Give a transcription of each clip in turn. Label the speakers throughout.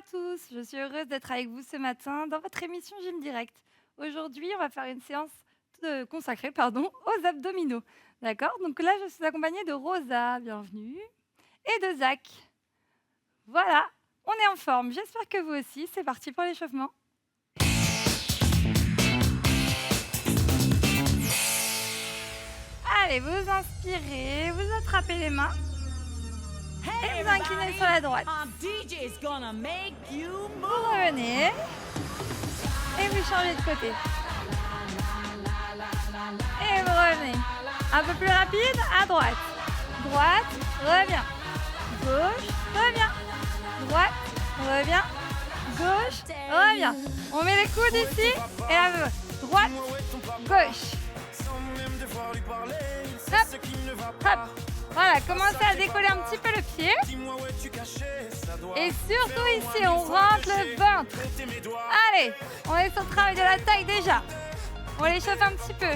Speaker 1: à tous, je suis heureuse d'être avec vous ce matin dans votre émission Gym Direct. Aujourd'hui, on va faire une séance consacrée aux abdominaux. D'accord. Donc là, je suis accompagnée de Rosa, bienvenue, et de Zach. Voilà, on est en forme, j'espère que vous aussi. C'est parti pour l'échauffement. Allez, vous inspirez, vous attrapez les mains et vous inclinez sur la droite. Vous revenez et vous changez de côté. Et vous revenez. Un peu plus rapide, à droite. Droite, revient. Gauche, revient. Droite, revient. Gauche, revient. On met les coudes ici et là, droite, gauche. Hop, hop. Voilà, commencez à décoller un petit peu le pied. Et surtout ici, on rentre le ventre. Allez, on est sur le travail de la taille déjà. On l'échauffe un petit peu.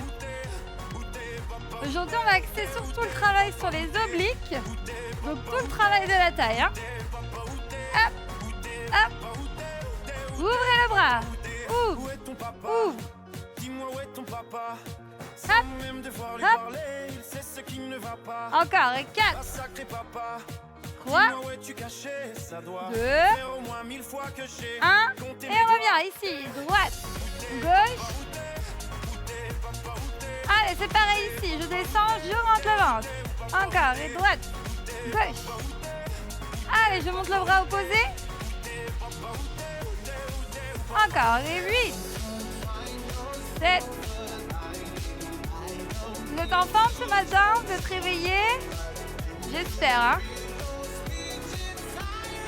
Speaker 1: Aujourd'hui, on va axer surtout le travail sur les obliques. Donc tout le travail de la taille. Hein. Hop, hop. Ouvrez le bras. Ouvre, ouvre. Hop, hop. Encore, et 4, 3, 2, 1, et on revient ici, droite, gauche. Allez, c'est pareil ici, je descends, je rentre le ventre. Encore, et droite, gauche. Allez, je monte le bras opposé. Encore, et 8, 7. Vous êtes en forme ce matin? Vous êtes réveillés? J'espère, hein?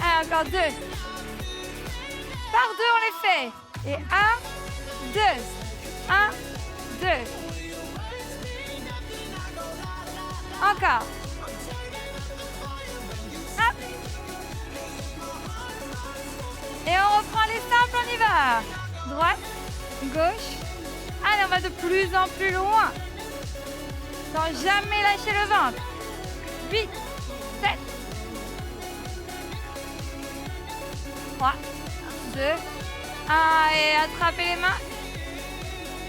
Speaker 1: Allez, encore 2. Par 2, on les fait. Et 1, 2. 1, 2. Encore. Hop. Et on reprend les simples, on y va. Droite, gauche. Allez, on va de plus en plus loin. Sans jamais lâcher le ventre. 8, 7, 3, 2, 1. Et attrapez les mains.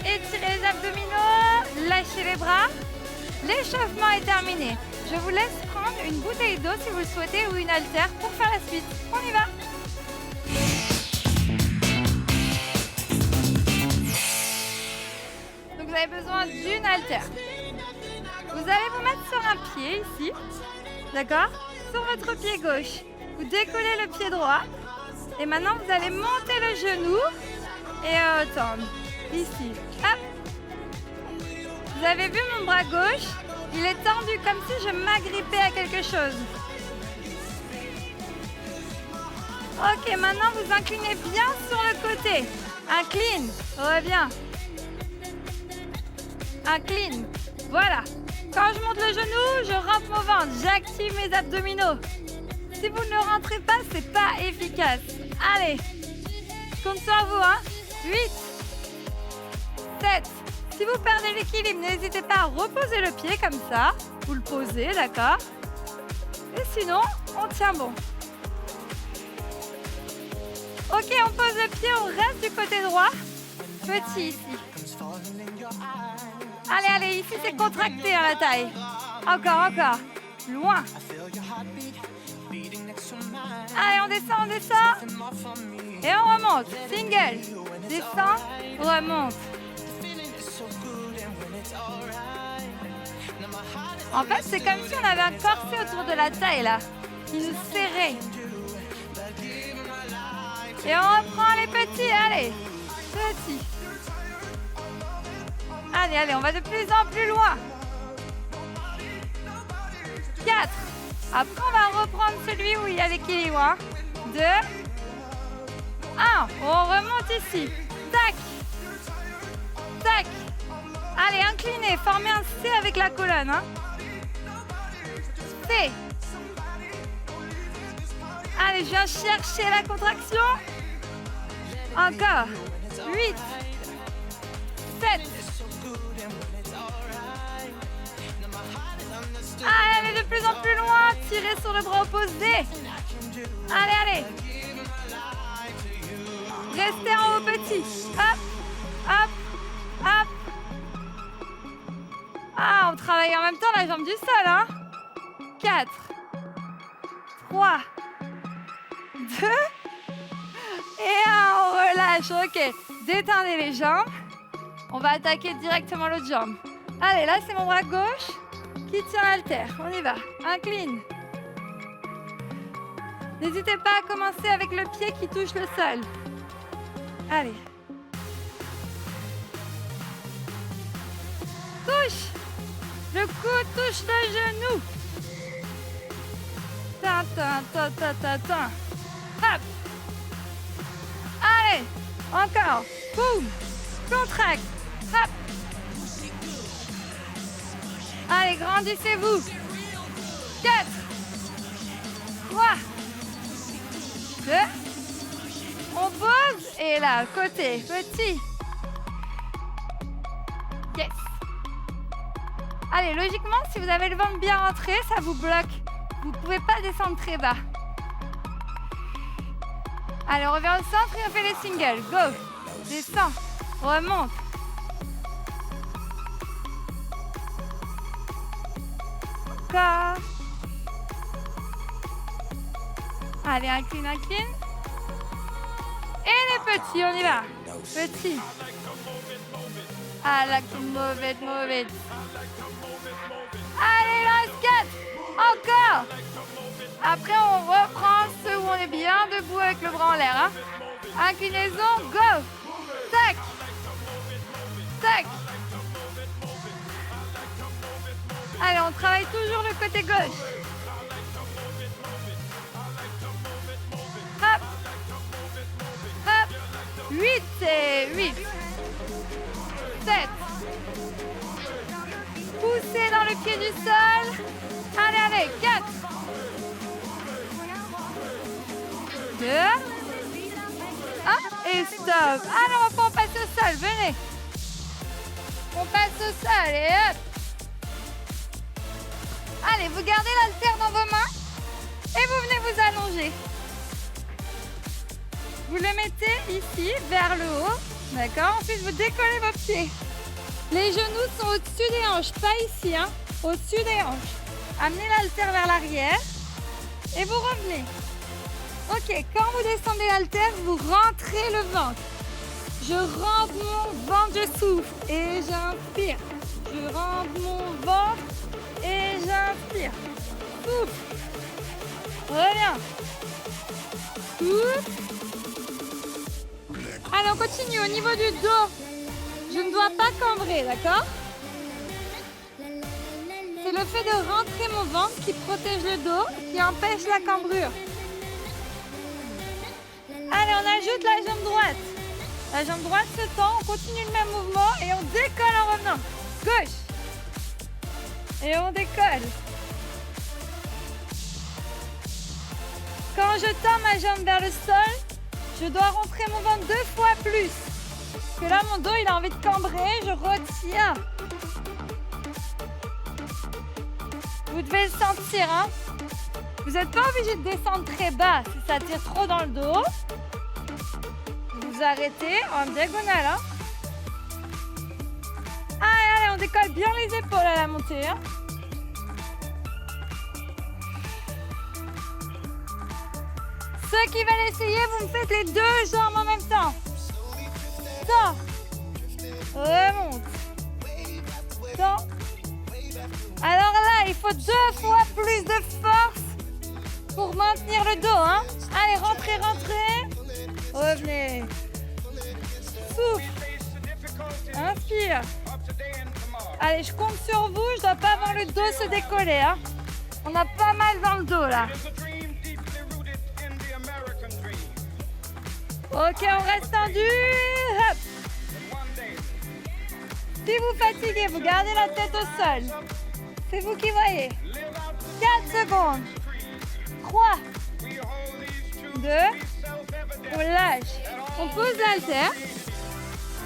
Speaker 1: Étirez les abdominaux. Lâchez les bras. L'échauffement est terminé. Je vous laisse prendre une bouteille d'eau si vous le souhaitez ou une haltère pour faire la suite. On y va. Donc vous avez besoin d'une haltère. Vous allez vous mettre sur un pied ici, d'accord? Sur votre pied gauche. Vous décollez le pied droit. Et maintenant, vous allez monter le genou et tendre. Ici. Hop. Vous avez vu mon bras gauche? Il est tendu comme si je m'agrippais à quelque chose. Ok, maintenant, vous inclinez bien sur le côté. Incline. Reviens. Incline. Voilà. Quand je monte le genou, je rentre mon ventre, j'active mes abdominaux. Si vous ne rentrez pas, c'est pas efficace. Allez, je compte sur vous, hein. 8, 7. Si vous perdez l'équilibre, n'hésitez pas à reposer le pied comme ça. Vous le posez, d'accord? Et sinon, on tient bon. Ok, on pose le pied, on reste du côté droit. Petit ici. Allez, allez, ici c'est contracté à la taille. Encore, encore. Loin. Allez, on descend. Et on remonte. Single. Descend, remonte. En fait, c'est comme si on avait un corset autour de la taille, là. Il nous serrait. Et on reprend les petits, allez. Petits. Allez, allez, on va de plus en plus loin. 4. Après, on va reprendre celui où il y a l'équilibre. 2. 1. On remonte ici. Tac. Tac. Allez, inclinez. Formez un C avec la colonne. Hein. C. Allez, je viens chercher la contraction. Encore. 8. 7. Allez, de plus en plus loin. Tirez sur le bras opposé. Allez, allez. Restez en haut petit. Hop, hop, hop. Ah, on travaille en même temps la jambe du sol, hein. 4, 3, 2 et 1. On relâche, ok. Détendez les jambes. On va attaquer directement l'autre jambe. Allez, là, c'est mon bras gauche qui tient l'haltère. On y va. Incline. N'hésitez pas à commencer avec le pied qui touche le sol. Allez. Touche. Le coude touche le genou. Ta ta ta ta ta ta. Hop. Allez. Encore. Boum. Contracte. Hop. Allez, grandissez-vous. 4, 3, 2. On pose. Et là, côté, petit. Yes. Allez, logiquement, si vous avez le ventre bien rentré, ça vous bloque. Vous ne pouvez pas descendre très bas. Allez, on revient au centre et on fait les singles. Go. Descends. Remonte. Encore. Allez, incline, incline. Et les petits, on y va. Petits. I like to move it, move it. Allez, lance 4. Encore. Après, on reprend ceux où on est bien debout avec le bras en l'air. Hein. Inclinaison, go. Tac. Tac. Allez, on travaille toujours le côté gauche. Hop. Hop. 8 et 8. 7. Poussez dans le pied du sol. Allez, allez. 4. 2. 1. Et stop. Alors, on passe au sol. Venez. On passe au sol et hop. Allez, vous gardez l'haltère dans vos mains et vous venez vous allonger. Vous le mettez ici, vers le haut. D'accord? Ensuite, vous décollez vos pieds. Les genoux sont au-dessus des hanches, pas ici, hein? Au-dessus des hanches. Amenez l'haltère vers l'arrière et vous revenez. Ok, quand vous descendez l'haltère, vous rentrez le ventre. Je rentre mon ventre, je souffle et j'inspire. Je rentre mon ventre et j'inspire. Souffle. Reviens. Souffle. Allez, on continue. Au niveau du dos, je ne dois pas cambrer, d'accord? C'est le fait de rentrer mon ventre qui protège le dos, qui empêche la cambrure. Allez, on ajoute la jambe droite. La jambe droite se tend, on continue le même mouvement et on décolle en revenant. Gauche. Et on décolle. Quand je tends ma jambe vers le sol, je dois rentrer mon ventre 2 fois plus. Parce que là, mon dos, il a envie de cambrer, je retiens. Vous devez le sentir, hein. Vous n'êtes pas obligé de descendre très bas si ça tire trop dans le dos. Vous arrêtez en diagonale, hein. Allez, allez, on décolle bien les épaules à la montée, hein. Ceux qui veulent essayer, vous me faites les 2 jambes en même temps. Tends. Remonte. Tends. Alors là, il faut 2 fois plus de force pour maintenir le dos, hein. Allez, rentrez, rentrez. Revenez. Souffle. Inspire. Allez, je compte sur vous. Je ne dois pas avoir le dos se décoller, hein. On a pas mal dans le dos, là. Ok, on reste tendu. Hop. Si vous fatiguez, vous gardez la tête au sol. C'est vous qui voyez. 4 secondes. 3, 2, on lâche. On pose l'haltère.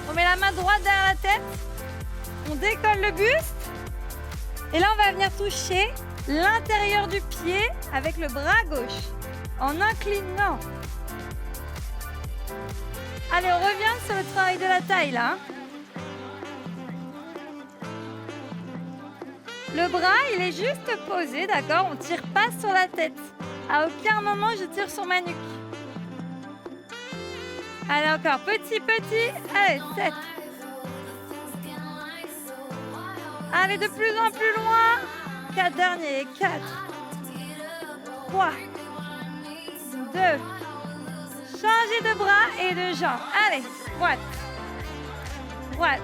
Speaker 1: On met la main droite derrière la tête. On décolle le buste. Et là, on va venir toucher l'intérieur du pied avec le bras gauche. En inclinant. Allez, on revient sur le travail de la taille, là. Le bras, il est juste posé, d'accord? On ne tire pas sur la tête. À aucun moment, je tire sur ma nuque. Allez, encore. Petit, petit. Allez, 7. Allez, de plus en plus loin. 4 derniers. 4. 3. 2. Changez de bras et de jambes. Allez, droite. Droite.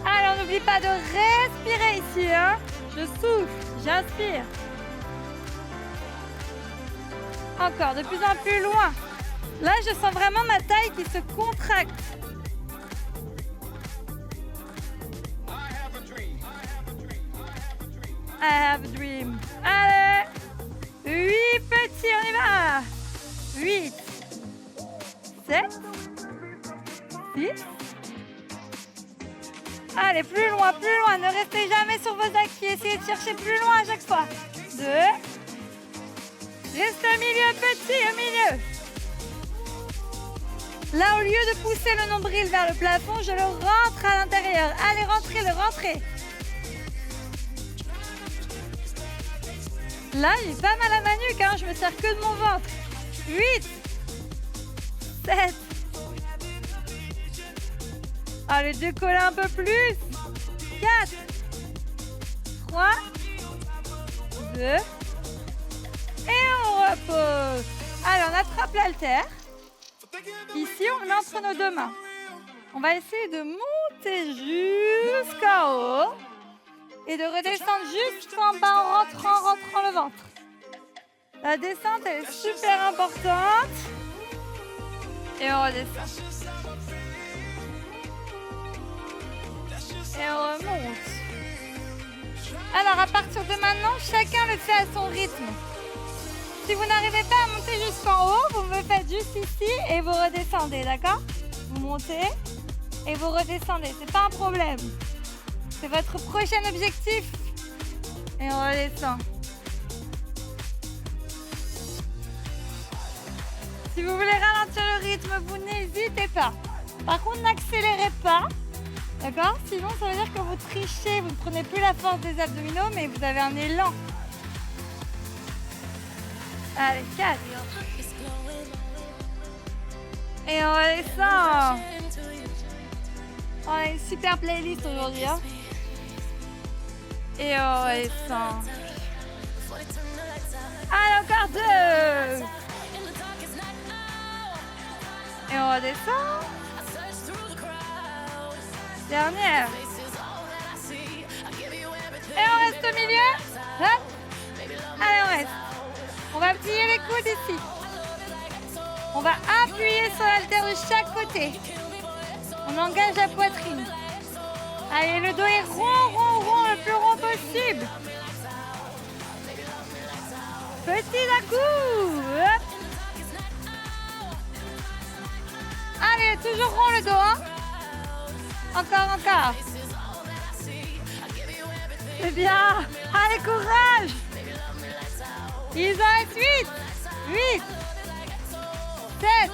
Speaker 1: Allez, on n'oublie pas de respirer ici. Hein. Je souffle, j'inspire. Encore, de plus en plus loin. Là, je sens vraiment ma taille qui se contracte. I have a dream. Allez, 8 petits, on y va. 8, 7, 6. Allez, plus loin, ne restez jamais sur vos acquis, essayez de chercher plus loin à chaque fois. 2. Reste au milieu, petit, au milieu. Là, au lieu de pousser le nombril vers le plafond, je le rentre à l'intérieur. Allez, rentrez-le, rentrez. Là, j'ai pas mal à ma nuque, hein, je me sers que de mon ventre. 8, 7. Allez, décollez un peu plus. 4, 3, 2. Et on repose. Allez, on attrape l'haltère. Ici, on le met entre nos deux mains. On va essayer de monter jusqu'en haut. Et de redescendre jusqu'en bas en rentrant le ventre. La descente, elle est super importante. Et on redescend. Et on remonte. Alors, à partir de maintenant, chacun le fait à son rythme. Si vous n'arrivez pas à monter jusqu'en haut, vous me faites juste ici et vous redescendez, d'accord? Vous montez et vous redescendez, c'est pas un problème. C'est votre prochain objectif. Et on redescend. Si vous voulez ralentir le rythme, vous n'hésitez pas. Par contre, n'accélérez pas. D'accord? Sinon, ça veut dire que vous trichez. Vous ne prenez plus la force des abdominaux, mais vous avez un élan. Allez, 4. Et on redescend. On a une super playlist aujourd'hui. Hein? Et on redescend. Allez, encore 2. Et on redescend. Dernière. Et on reste au milieu. Hop. Allez, on reste. On va plier les coudes ici. On va appuyer sur l'haltère de chaque côté. On engage la poitrine. Allez, le dos est rond, le plus rond possible. Petit à coup. Hop. Allez, toujours rond le dos. Hein. Encore. C'est bien. Allez, courage. Ils en restent 8, 7.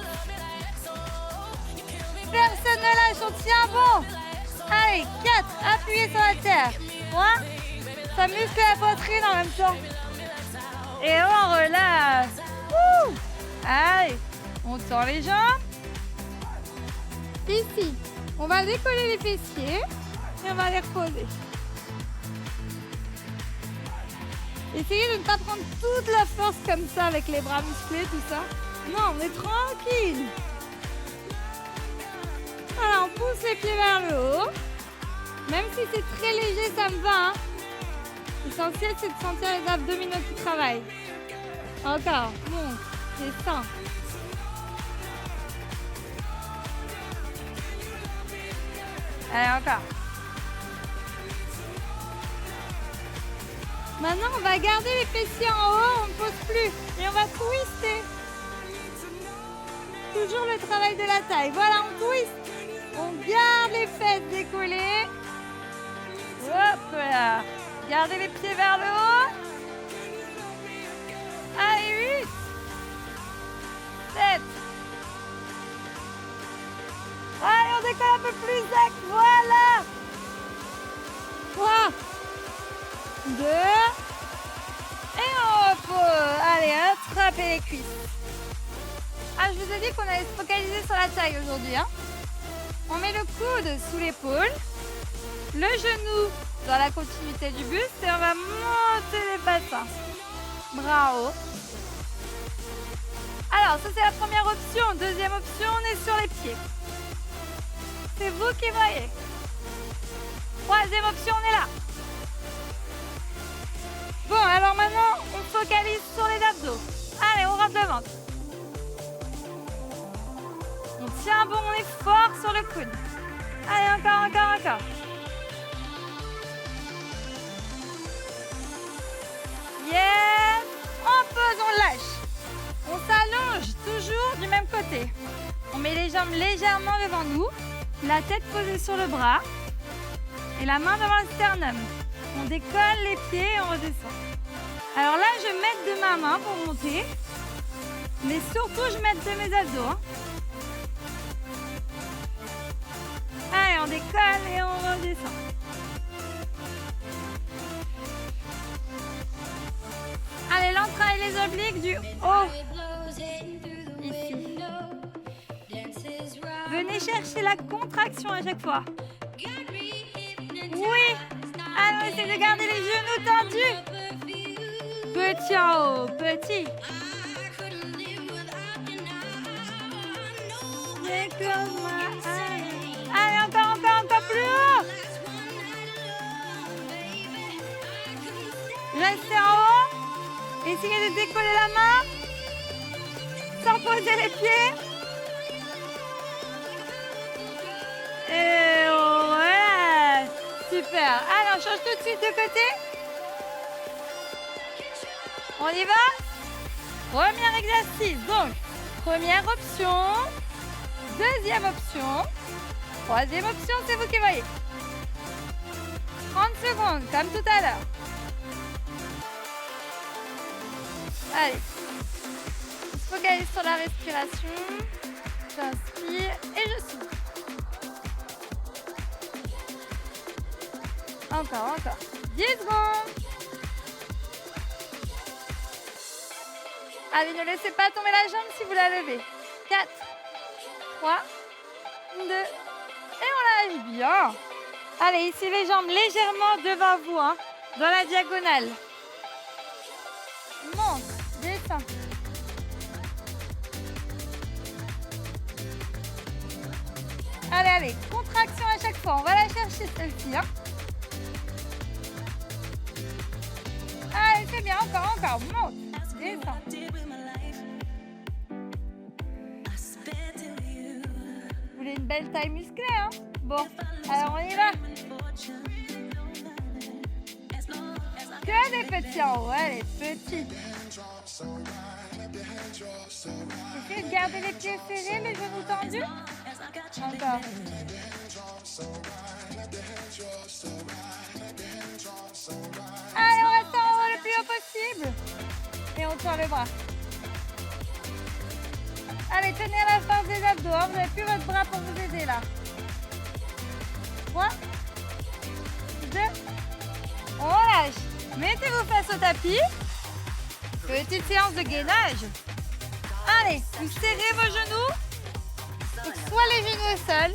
Speaker 1: Personne ne lâche, on tient bon. Allez, 4, appuyez sur la terre. 3, ça muscle la poitrine en même temps. Et on relâche. Ouh. Allez, on tend les jambes. Ici, on va décoller les fessiers et on va les reposer. Essayez de ne pas prendre toute la force comme ça avec les bras musclés, tout ça. Non, on est tranquille. Voilà, on pousse les pieds vers le haut. Même si c'est très léger, ça me va. Hein. L'essentiel, c'est de sentir les abdominaux qui travaillent. Encore, monte, descend. Allez, encore. Maintenant, on va garder les fessiers en haut, on ne pose plus. Et on va twister. Toujours le travail de la taille. Voilà, on twist. On garde les fesses décollées. Hop là. Gardez les pieds vers le haut. Allez, 8, exact, voilà. 3, 2, et on repose. Allez, attrapez les cuisses. Ah, je vous ai dit qu'on allait se focaliser sur la taille aujourd'hui. Hein. On met le coude sous l'épaule, le genou dans la continuité du buste et on va monter les bassins. Bras hauts. Alors, ça c'est la première option. Deuxième option, on est sur les pieds. C'est vous qui voyez. Troisième option, on est là. Bon, alors maintenant, on focalise sur les abdos. Allez, on rentre le ventre. On tient bon, on est fort sur le coude. Allez, encore. Yes. On pose, on lâche. On s'allonge toujours du même côté. On met les jambes légèrement devant nous, la tête posée sur le bras et la main devant le sternum. On décolle les pieds et on redescend. Alors là, je vais mettre de ma main pour monter, mais surtout, je mets de mes abdos. Hein. Allez, on décolle et on redescend. Allez, l'entraille et les obliques du haut. Ici. Venez chercher la contraction à chaque fois. Oui. Allons, essayez de garder les genoux tendus. Petit en haut, petit. Allez, encore plus haut. Restez en haut. Essayez de décoller la main sans poser les pieds. Et voilà. Super. Allez, on change tout de suite de côté. On y va? Premier exercice. Donc, première option. Deuxième option. Troisième option, c'est vous qui voyez. 30 secondes, comme tout à l'heure. Allez. On se focalise sur la respiration. J'inspire et je souffle. Encore. 10 secondes. Allez, ne laissez pas tomber la jambe si vous la levez. 4, 3, 2, et on lâche bien. Allez, ici les jambes légèrement devant vous, hein, dans la diagonale. Monte, descend. Allez, contraction à chaque fois. On va la chercher celle-ci. Hein. Allez, c'est bien, encore. Monte, descend. Vous voulez une belle taille musclée, hein? Bon, alors on y va. Que des petits en haut, allez, petits. Essayez de garder les pieds serrés, les genoux tendus. Encore. Allez, on reste en haut le plus haut possible. Et on tend le bras. Allez, tenez la force des abdos. Hein. Vous n'avez plus votre bras pour vous aider là. 3, 2, on lâche. Mettez-vous face au tapis. Petite séance de gainage. Allez, vous serrez vos genoux. Donc, soit les genoux au sol,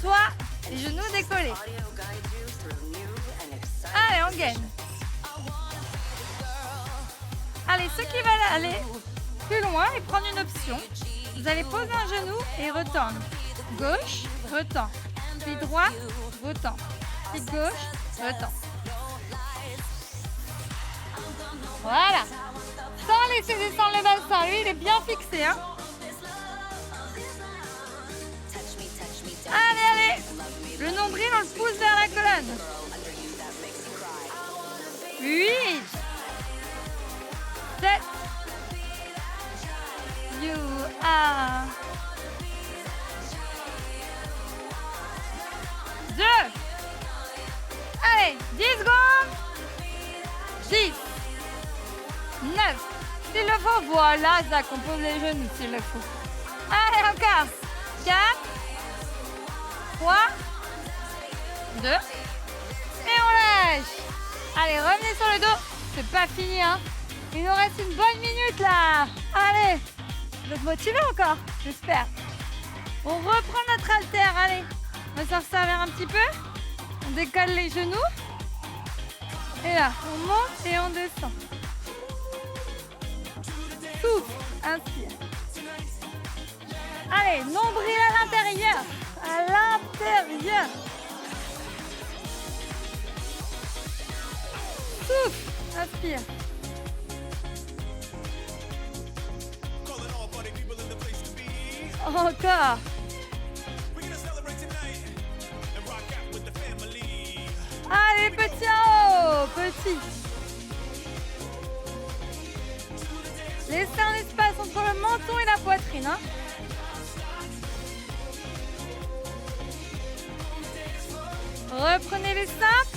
Speaker 1: soit les genoux décollés. Allez, on gaine. Allez, ceux qui veulent aller plus loin et prendre une option, vous allez poser un genou et retendre. Gauche, retend. Puis droite, retend. Puis gauche, retend. Voilà. Sans laisser descendre le bassin. Lui, il est bien fixé. Hein. Allez. Le nombril, on le pousse vers la colonne. 8, 7, you are 2. Allez, 10 secondes. 10, 9. S'il le faut, voilà, ça compose les genoux s'il le faut. Allez, encore. 4, 3, 2, et on lâche. Allez, revenez sur le dos. C'est pas fini, hein. Il nous reste une bonne minute là. Allez, vous êtes motivés encore, j'espère. On reprend notre haltère, allez. On va s'en servir un petit peu. On décolle les genoux. Et là, on monte et on descend. Souffle, inspire. Allez, nombril à l'intérieur. À l'intérieur. Souffle, inspire. Encore. Allez, petit en haut, petit. Laissez un espace entre le menton et la poitrine. Hein. Reprenez les simples.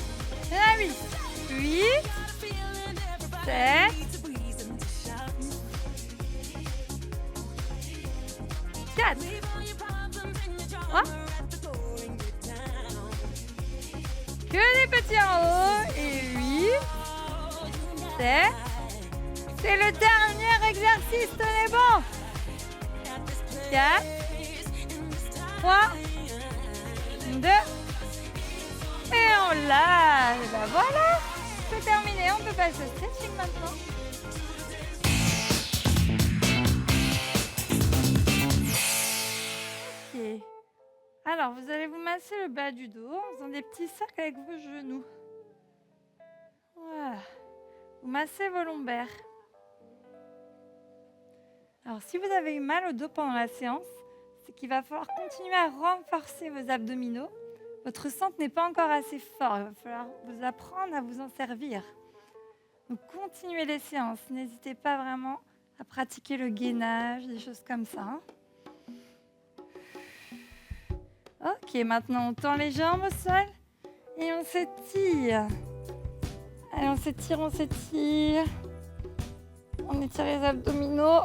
Speaker 1: Et la 8. 8. 7. 4. 3. Que des petits en haut. Et 8. 7. C'est le dernier exercice, tenez bon. 4. 3. 2. Et on lâche. Ben voilà. C'est terminé. On peut passer au stretching maintenant. Ok. Alors, vous allez vous masser le bas du dos en faisant des petits cercles avec vos genoux. Voilà. Vous massez vos lombaires. Alors, si vous avez eu mal au dos pendant la séance, c'est qu'il va falloir continuer à renforcer vos abdominaux. Votre centre n'est pas encore assez fort. Il va falloir vous apprendre à vous en servir. Donc, continuez les séances. N'hésitez pas vraiment à pratiquer le gainage, des choses comme ça. Hein. Ok, maintenant on tend les jambes au sol et on s'étire. Allez, on s'étire, on s'étire. On étire les abdominaux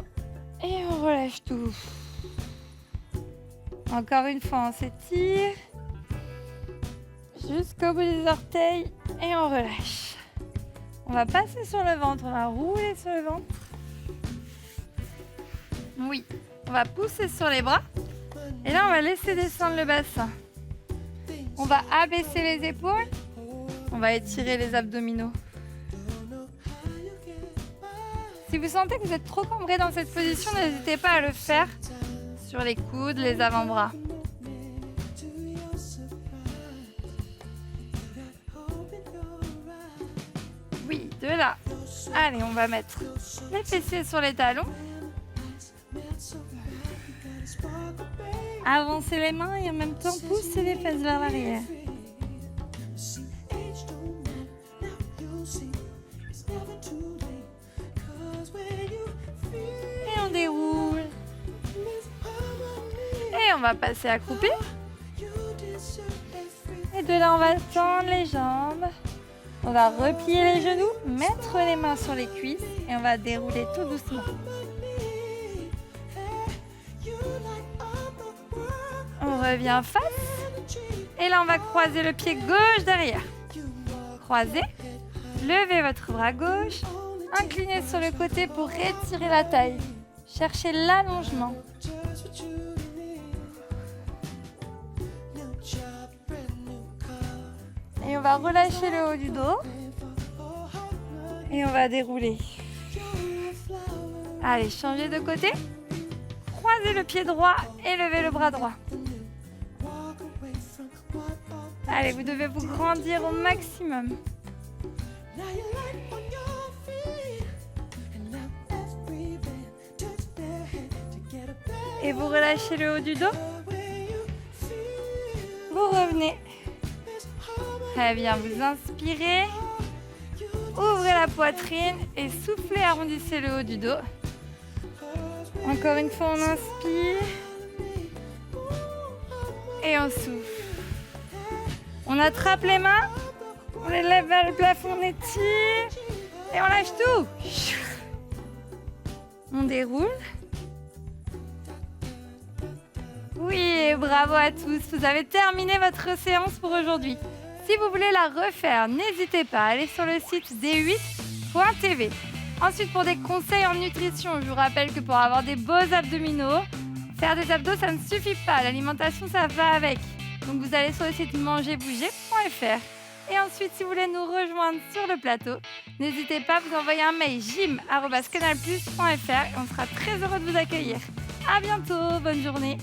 Speaker 1: et on relâche tout. Encore une fois, on s'étire jusqu'au bout des orteils et on relâche. On va passer sur le ventre, on va rouler sur le ventre. Oui, on va pousser sur les bras. Et là, on va laisser descendre le bassin. On va abaisser les épaules. On va étirer les abdominaux. Si vous sentez que vous êtes trop cambré dans cette position, n'hésitez pas à le faire sur les coudes, les avant-bras. Oui, de là. Allez, on va mettre les fessiers sur les talons. Avancez les mains et en même temps poussez les fesses vers l'arrière. Et on déroule. Et on va passer accroupi. Et de là, on va tendre les jambes. On va replier les genoux, mettre les mains sur les cuisses et on va dérouler tout doucement. On revient face. Et là, on va croiser le pied gauche derrière. Croisez. Levez votre bras gauche. Inclinez sur le côté pour étirer la taille. Cherchez l'allongement. Et on va relâcher le haut du dos. Et on va dérouler. Allez, changez de côté. Croisez le pied droit et levez le bras droit. Allez, vous devez vous grandir au maximum. Et vous relâchez le haut du dos. Vous revenez. Très bien, vous inspirez. Ouvrez la poitrine et soufflez, arrondissez le haut du dos. Encore une fois, on inspire. Et on souffle. On attrape les mains. On les lève vers le plafond, on étire. Et on lâche tout. On déroule. Vous Oui, bravo à tous. Vous avez terminé votre séance pour aujourd'hui. Si vous voulez la refaire, n'hésitez pas à aller sur le site d8.tv. Ensuite, pour des conseils en nutrition, je vous rappelle que pour avoir des beaux abdominaux, faire des abdos, ça ne suffit pas. L'alimentation, ça va avec. Donc, vous allez sur le site mangerbouger.fr. Et ensuite, si vous voulez nous rejoindre sur le plateau, n'hésitez pas à vous envoyer un mail gym@canalplus.fr et on sera très heureux de vous accueillir. À bientôt, bonne journée.